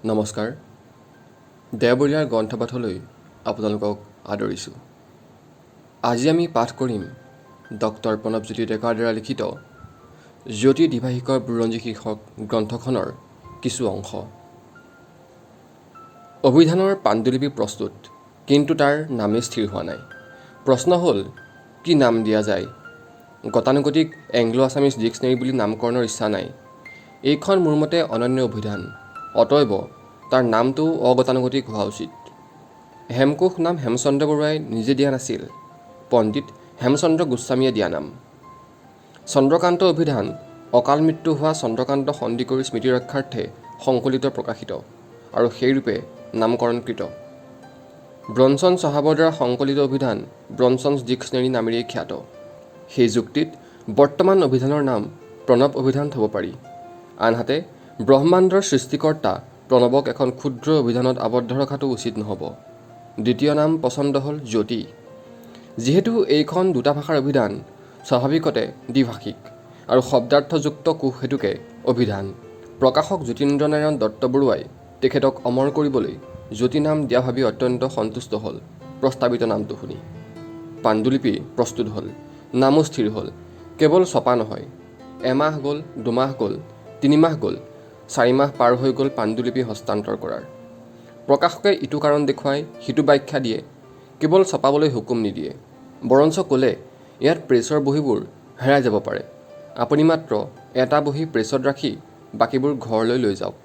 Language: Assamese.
নমস্কাৰ দেৱবৰীয়াৰ গ্ৰন্থপাঠলৈ আপোনালোকক আদৰিছোঁ। আজি আমি পাঠ কৰিম ডক্টৰ ৰণৱজ্যোতি ডেকাৰ দ্বাৰা লিখিত জ্যোতি দ্বিভাষিকৰ বুৰঞ্জী শীৰ্ষক গ্ৰন্থখনৰ কিছু অংশ। অভিধানৰ পাণ্ডুলিপি প্ৰস্তুত, কিন্তু তাৰ নামেই স্থিৰ হোৱা নাই। প্ৰশ্ন হ'ল, কি নাম দিয়া যায়? গতানুগতিক এংলো আছামিজ ডিক্সনেৰী বুলি নামকৰণৰ ইচ্ছা নাই। এইখন মোৰ মতে অনন্য অভিধান, অতএৱ তাৰ নামটো অগতানুগতিক হোৱা উচিত। হেমকোষ নাম হেমচন্দ্ৰ বৰুৱাই নিজে দিয়া নাছিল, পণ্ডিত হেমচন্দ্ৰ গোস্বামীয়ে দিয়া নাম। চন্দ্ৰকান্ত অভিধান অকাল মৃত্যু হোৱা চন্দ্ৰকান্ত সন্দিকৈৰ স্মৃতি ৰক্ষাৰ্থে সংকলিত প্ৰকাশিত আৰু সেইৰূপে নামকৰণকৃত। ব্ৰনছন্স চাহাবৰ দ্বাৰা সংকলিত অভিধান ব্ৰনছন্স ডিক্সনেৰী নামেৰেই খ্যাত। সেই যুক্তিত বৰ্তমান অভিধানৰ নাম প্ৰণৱ অভিধান থ'ব পাৰি। আনহাতে ব্ৰহ্মাণ্ডৰ সৃষ্টিকৰ্তা প্ৰণৱক এখন ক্ষুদ্ৰ অভিধানত আবদ্ধ ৰখাটো উচিত নহ'ব। দ্বিতীয় নাম পচন্দ হ'ল জ্যোতি। যিহেতু এইখন দুটা ভাষাৰ অভিধান, স্বাভাৱিকতে দ্বিভাষিক আৰু শব্দাৰ্থযুক্ত কোষ হেতুকে অভিধান। প্ৰকাশক জ্যোতিন্দ্ৰনাৰায়ণ দত্ত বৰুৱাই তেখেতক অমৰ কৰিবলৈ জ্যোতি নাম দিয়া ভাবি অত্যন্ত সন্তুষ্ট হ'ল প্ৰস্তাৱিত নামটো শুনি। পাণ্ডুলিপি প্ৰস্তুত হ'ল, নামো স্থিৰ হ'ল। কেৱল ছপা নহয়, এমাহ গ'ল, দুমাহ গ'ল, 3 মাহ গ'ল, 4 মাহ পাৰ হৈ গ'ল পাণ্ডুলিপি হস্তান্তৰ কৰাৰ। প্ৰকাশকে ইটো কাৰণ দেখুৱাই সিটো ব্যাখ্যা দিয়ে, কেৱল ছপাবলৈ হুকুম নিদিয়ে। বৰঞ্চ ক'লে, ইয়াত প্ৰেছৰ বহীবোৰ হেৰাই যাব পাৰে, আপুনি মাত্ৰ এটা বহী প্ৰেছত ৰাখি বাকীবোৰ ঘৰলৈ লৈ যাওক।